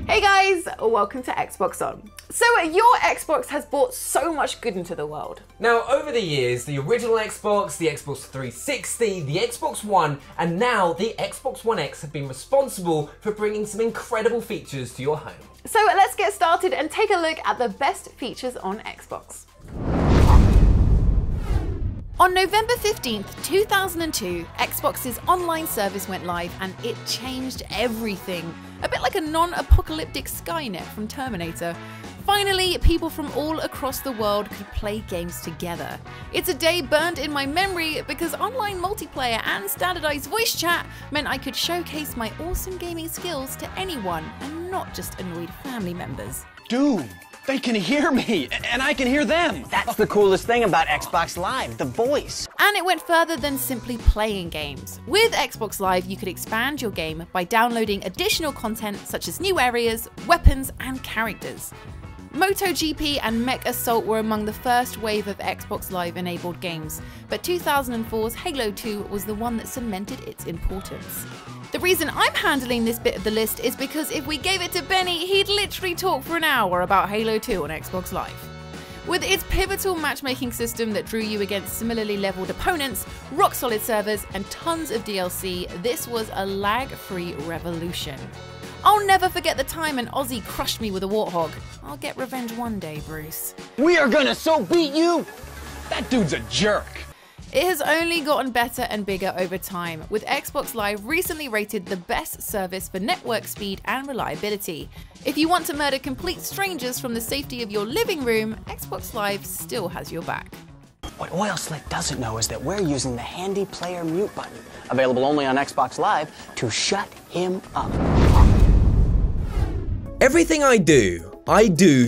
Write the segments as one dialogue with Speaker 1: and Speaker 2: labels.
Speaker 1: Hey guys, welcome to Xbox On. So your Xbox has brought so much good into the world.
Speaker 2: Now over the years, the original Xbox, the Xbox 360, the Xbox One, and now the Xbox One X have been responsible for bringing some incredible features to your home.
Speaker 1: So let's get started and take a look at the best features on Xbox. On November 15th, 2002, Xbox's online service went live and it changed everything. A bit like a non-apocalyptic Skynet from Terminator. Finally, people from all across the world could play games together. It's a day burned in my memory because online multiplayer and standardized voice chat meant I could showcase my awesome gaming skills to anyone and not just annoyed family members.
Speaker 3: Dude, they can hear me, and I can hear them.
Speaker 4: That's the coolest thing about Xbox Live, the voice.
Speaker 1: And it went further than simply playing games. With Xbox Live, you could expand your game by downloading additional content such as new areas, weapons, and characters. MotoGP and Mech Assault were among the first wave of Xbox Live enabled games, but 2004's Halo 2 was the one that cemented its importance. The reason I'm handling this bit of the list is because if we gave it to Benny, he'd literally talk for an hour about Halo 2 on Xbox Live. With its pivotal matchmaking system that drew you against similarly leveled opponents, rock-solid servers, and tons of DLC, this was a lag-free revolution. I'll never forget the time an Aussie crushed me with a warthog. I'll get revenge one day, Bruce.
Speaker 3: We are gonna so beat you! That dude's a jerk.
Speaker 1: It has only gotten better and bigger over time, with Xbox Live recently rated the best service for network speed and reliability. If you want to murder complete strangers from the safety of your living room, Xbox Live still has your back.
Speaker 4: What Oil Slick doesn't know is that we're using the handy player mute button, available only on Xbox Live, to shut him up.
Speaker 2: Everything I do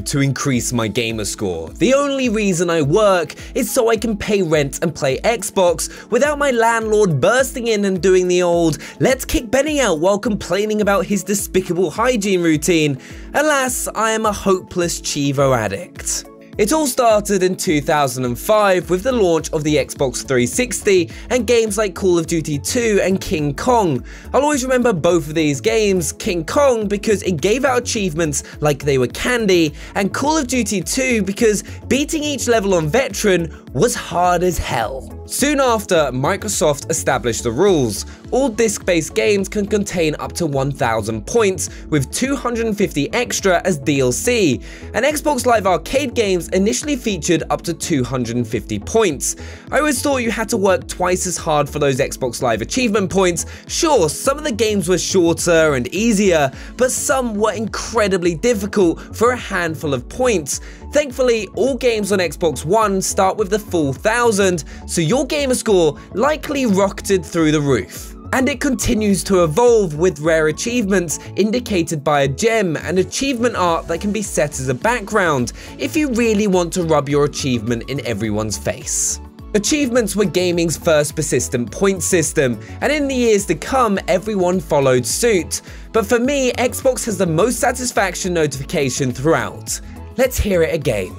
Speaker 2: to increase my gamer score. The only reason I work is so I can pay rent and play Xbox without my landlord bursting in and doing the old "let's kick Benny out" while complaining about his despicable hygiene routine. Alas, I am a hopeless Chivo addict. It all started in 2005 with the launch of the Xbox 360 and games like Call of Duty 2 and King Kong. I'll always remember both of these games, King Kong because it gave out achievements like they were candy, and Call of Duty 2 because beating each level on Veteran was hard as hell. Soon after, Microsoft established the rules. All disc-based games can contain up to 1,000 points, with 250 extra as DLC, and Xbox Live Arcade games initially featured up to 250 points. I always thought you had to work twice as hard for those Xbox Live achievement points. Sure, some of the games were shorter and easier, but some were incredibly difficult for a handful of points. Thankfully, all games on Xbox One start with the full 1,000, so your gamer score likely rocketed through the roof. And it continues to evolve with rare achievements indicated by a gem and achievement art that can be set as a background if you really want to rub your achievement in everyone's face. Achievements were gaming's first persistent point system, and in the years to come, everyone followed suit. But for me, Xbox has the most satisfaction notification throughout. Let's hear it again.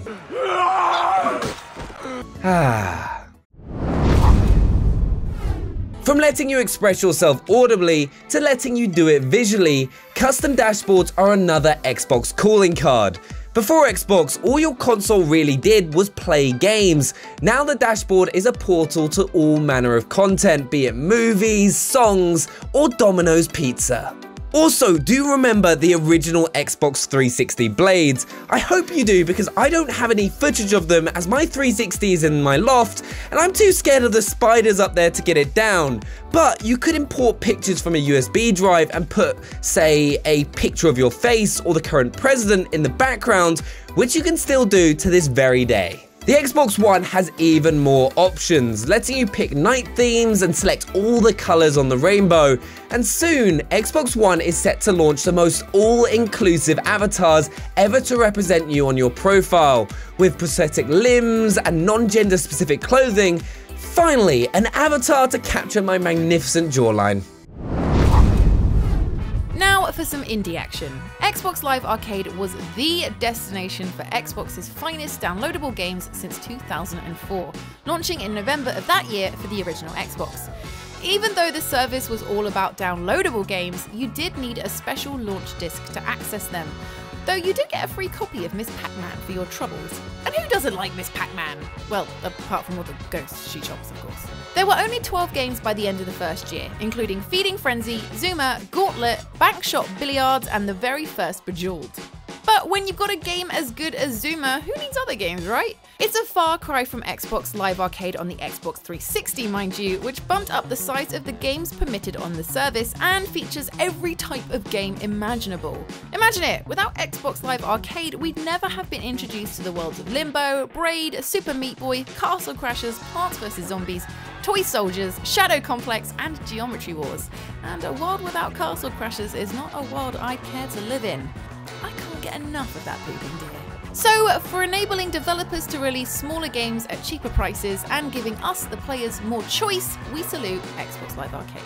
Speaker 2: From letting you express yourself audibly to letting you do it visually, custom dashboards are another Xbox calling card. Before Xbox, all your console really did was play games. Now the dashboard is a portal to all manner of content, be it movies, songs, or Domino's Pizza. Also, do remember the original Xbox 360 blades. I hope you do, because I don't have any footage of them as my 360 is in my loft and I'm too scared of the spiders up there to get it down. But you could import pictures from a USB drive and put, say, a picture of your face or the current president in the background, which you can still do to this very day. The Xbox One has even more options, letting you pick night themes and select all the colors on the rainbow. And soon, Xbox One is set to launch the most all-inclusive avatars ever to represent you on your profile, with prosthetic limbs and non-gender specific clothing. Finally, an avatar to capture my magnificent jawline.
Speaker 1: Now for some indie action. Xbox Live Arcade was the destination for Xbox's finest downloadable games since 2004, launching in November of that year for the original Xbox. Even though the service was all about downloadable games, you did need a special launch disc to access them. Though you did get a free copy of Miss Pac-Man for your troubles. And who doesn't like Miss Pac-Man? Well, apart from all the ghost she chops, of course. There were only 12 games by the end of the first year, including Feeding Frenzy, Zuma, Gauntlet, Bankshot Billiards, and the very first Bejeweled. But when you've got a game as good as Zuma, who needs other games, right? It's a far cry from Xbox Live Arcade on the Xbox 360, mind you, which bumped up the size of the games permitted on the service and features every type of game imaginable. Imagine it, without Xbox Live Arcade, we'd never have been introduced to the worlds of Limbo, Braid, Super Meat Boy, Castle Crashers, Plants vs Zombies, Toy Soldiers, Shadow Complex, and Geometry Wars. And a world without Castle Crashers is not a world I'd care to live in. I can't get enough of that bleeding deer. So, for enabling developers to release smaller games at cheaper prices and giving us, the players, more choice, we salute Xbox Live Arcade.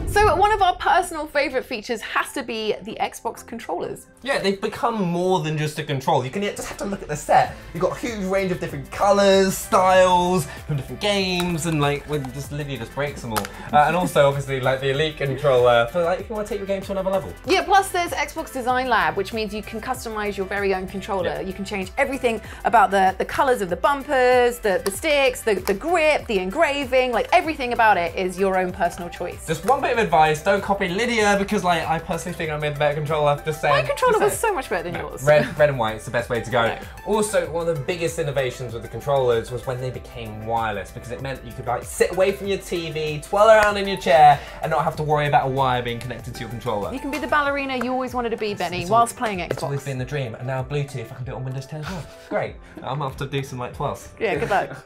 Speaker 1: So one of our personal favourite features has to be the Xbox controllers.
Speaker 2: Yeah, they've become more than just a control. You can just have to look at the set. You've got a huge range of different colours, styles, from different games, and like when Lydia just breaks them all. And also, obviously, like the Elite controller for like if you want to take your game to another level.
Speaker 1: Yeah, plus there's Xbox Design Lab, which means you can customise your very own controller. Yeah. You can change everything about the colours of the bumpers, the sticks, the grip, the engraving, like everything about it is your own personal choice.
Speaker 2: Just one bit of advice, don't copy Lydia because like I personally think I made the better controller. Just saying.
Speaker 1: My controller was so much better than yours.
Speaker 2: Red and white is the best way to go. No. Also, one of the biggest innovations with the controllers was when they became wireless, because it meant you could like sit away from your TV, twirl around in your chair, and not have to worry about a wire being connected to your controller.
Speaker 1: You can be the ballerina you always wanted to be, Benny, whilst playing Xbox.
Speaker 2: It's always been the dream, and now Bluetooth, I can do it on Windows 10 as well. Great. I'm off to do some like twirls.
Speaker 1: Yeah, good luck.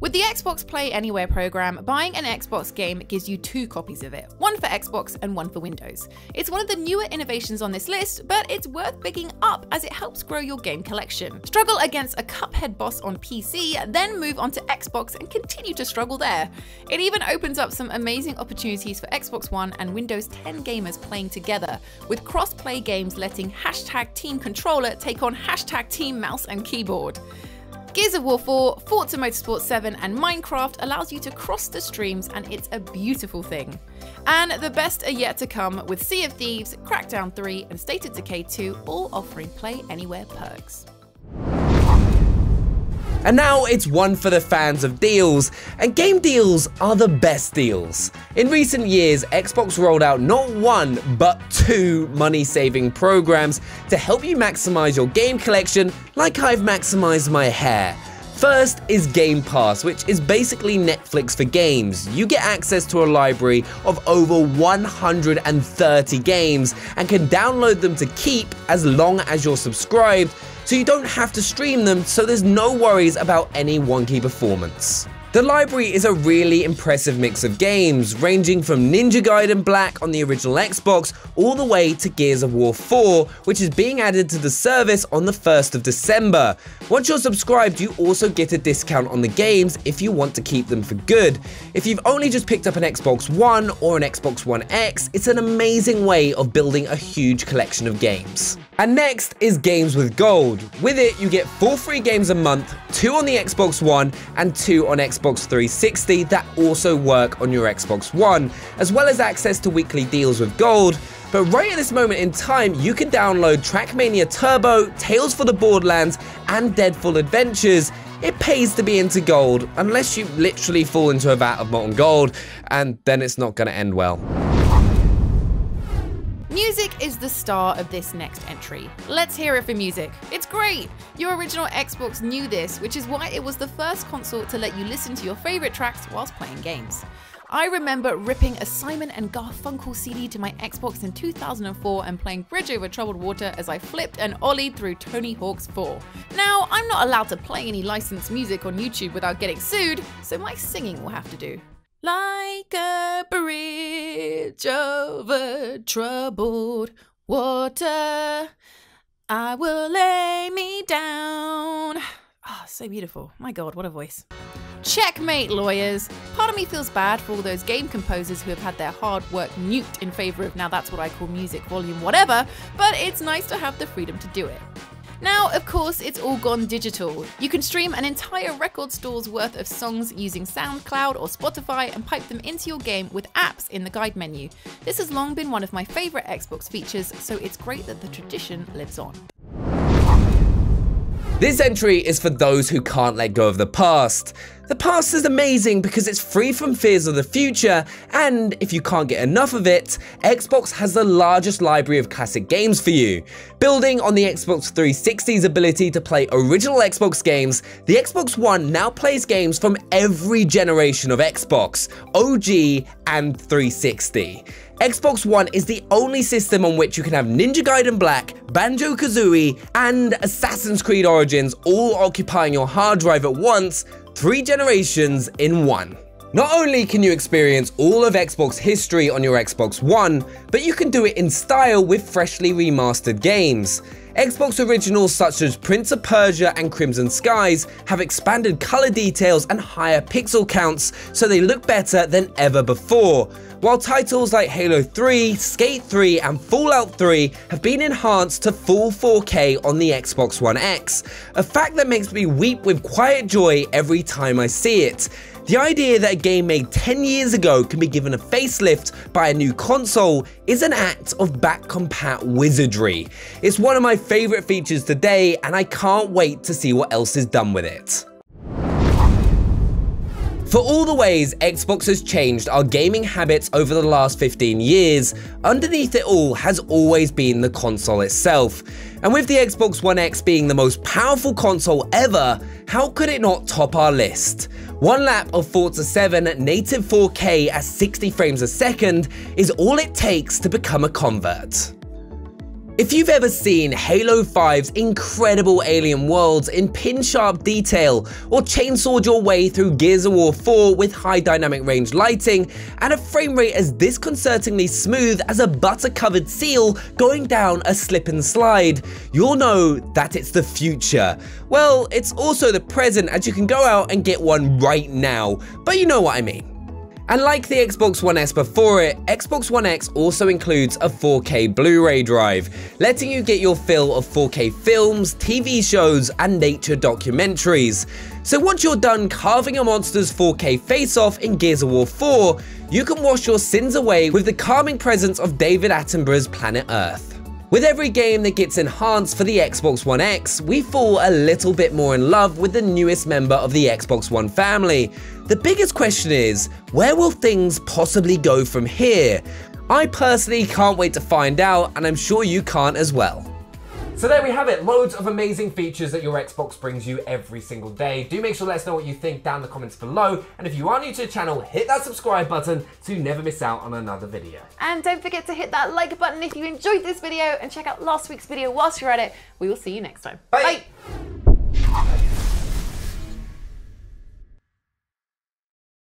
Speaker 1: With the Xbox Play Anywhere program, buying an Xbox game gives you 2 copies of it, one for Xbox and one for Windows. It's one of the newer innovations on this list, but it's worth picking up as it helps grow your game collection. Struggle against a Cuphead boss on PC, then move on to Xbox and continue to struggle there. It even opens up some amazing opportunities for Xbox One and Windows 10 gamers playing together, with cross-play games letting #Team Controller take on #Team Mouse and Keyboard. Gears of War 4, Forza Motorsport 7 and Minecraft allows you to cross the streams, and it's a beautiful thing. And the best are yet to come, with Sea of Thieves, Crackdown 3 and State of Decay 2 all offering Play Anywhere perks.
Speaker 2: And now it's one for the fans of deals, and game deals are the best deals. In recent years, Xbox rolled out not 1, but 2 money-saving programs to help you maximize your game collection like I've maximized my hair. First is Game Pass, which is basically Netflix for games. You get access to a library of over 130 games and can download them to keep as long as you're subscribed, so you don't have to stream them, so there's no worries about any wonky performance. The library is a really impressive mix of games, ranging from Ninja Gaiden Black on the original Xbox all the way to Gears of War 4, which is being added to the service on the 1st of December. Once you're subscribed, you also get a discount on the games if you want to keep them for good. If you've only just picked up an Xbox One or an Xbox One X, it's an amazing way of building a huge collection of games. And next is Games with Gold. With it, you get 4 free games a month, 2 on the Xbox One and 2 on Xbox 360 that also work on your Xbox One, as well as access to weekly deals with Gold. But right at this moment in time, you can download Trackmania Turbo, Tales for the Borderlands, and Deadfall Adventures. It pays to be into Gold, unless you literally fall into a vat of molten gold, and then it's not going to end well.
Speaker 1: Music is the star of this next entry. Let's hear it for music. It's great! Your original Xbox knew this, which is why it was the first console to let you listen to your favourite tracks whilst playing games. I remember ripping a Simon & Garfunkel CD to my Xbox in 2004 and playing Bridge Over Troubled Water as I flipped and ollied through Tony Hawk's 4. Now, I'm not allowed to play any licensed music on YouTube without getting sued, so my singing will have to do. Like a bridge over troubled water, I will lay me down. Ah, so beautiful. My God, what a voice. Checkmate, lawyers. Part of me feels bad for all those game composers who have had their hard work nuked in favour of now that's what I call music volume whatever, but it's nice to have the freedom to do it. Now, of course, it's all gone digital. You can stream an entire record store's worth of songs using SoundCloud or Spotify and pipe them into your game with apps in the guide menu. This has long been one of my favourite Xbox features, so it's great that the tradition lives on.
Speaker 2: This entry is for those who can't let go of the past. The past is amazing because it's free from fears of the future, and if you can't get enough of it, Xbox has the largest library of classic games for you. Building on the Xbox 360's ability to play original Xbox games, the Xbox One now plays games from every generation of Xbox, OG and 360. Xbox One is the only system on which you can have Ninja Gaiden Black, Banjo-Kazooie, and Assassin's Creed Origins all occupying your hard drive at once, 3 generations in one. Not only can you experience all of Xbox history on your Xbox One, but you can do it in style with freshly remastered games. Xbox originals such as Prince of Persia and Crimson Skies have expanded color details and higher pixel counts, so they look better than ever before, while titles like Halo 3, Skate 3 and Fallout 3 have been enhanced to full 4K on the Xbox One X, a fact that makes me weep with quiet joy every time I see it. The idea that a game made 10 years ago can be given a facelift by a new console is an act of back-compat wizardry. It's one of my favourite features today, and I can't wait to see what else is done with it. For all the ways Xbox has changed our gaming habits over the last 15 years, underneath it all has always been the console itself. And with the Xbox One X being the most powerful console ever, how could it not top our list? One lap of Forza 7 native 4K at 60 frames a second is all it takes to become a convert. If you've ever seen Halo 5's incredible alien worlds in pin-sharp detail, or chainsawed your way through Gears of War 4 with high dynamic range lighting, and a frame rate as disconcertingly smooth as a butter-covered seal going down a slip and slide, you'll know that it's the future. Well, it's also the present, as you can go out and get one right now, but you know what I mean. And like the Xbox One S before it, Xbox One X also includes a 4K Blu-ray drive, letting you get your fill of 4K films, TV shows, and nature documentaries. So once you're done carving a monster's 4K face-off in Gears of War 4, you can wash your sins away with the calming presence of David Attenborough's Planet Earth. With every game that gets enhanced for the Xbox One X, we fall a little bit more in love with the newest member of the Xbox One family. The biggest question is, where will things possibly go from here? I personally can't wait to find out, and I'm sure you can't as well. So there we have it, loads of amazing features that your Xbox brings you every single day. Do make sure to let us know what you think down in the comments below, and if you are new to the channel, hit that subscribe button to never miss out on another video.
Speaker 1: And don't forget to hit that like button if you enjoyed this video, and check out last week's video whilst you're at it. We will see you next time.
Speaker 2: Bye.
Speaker 1: Bye.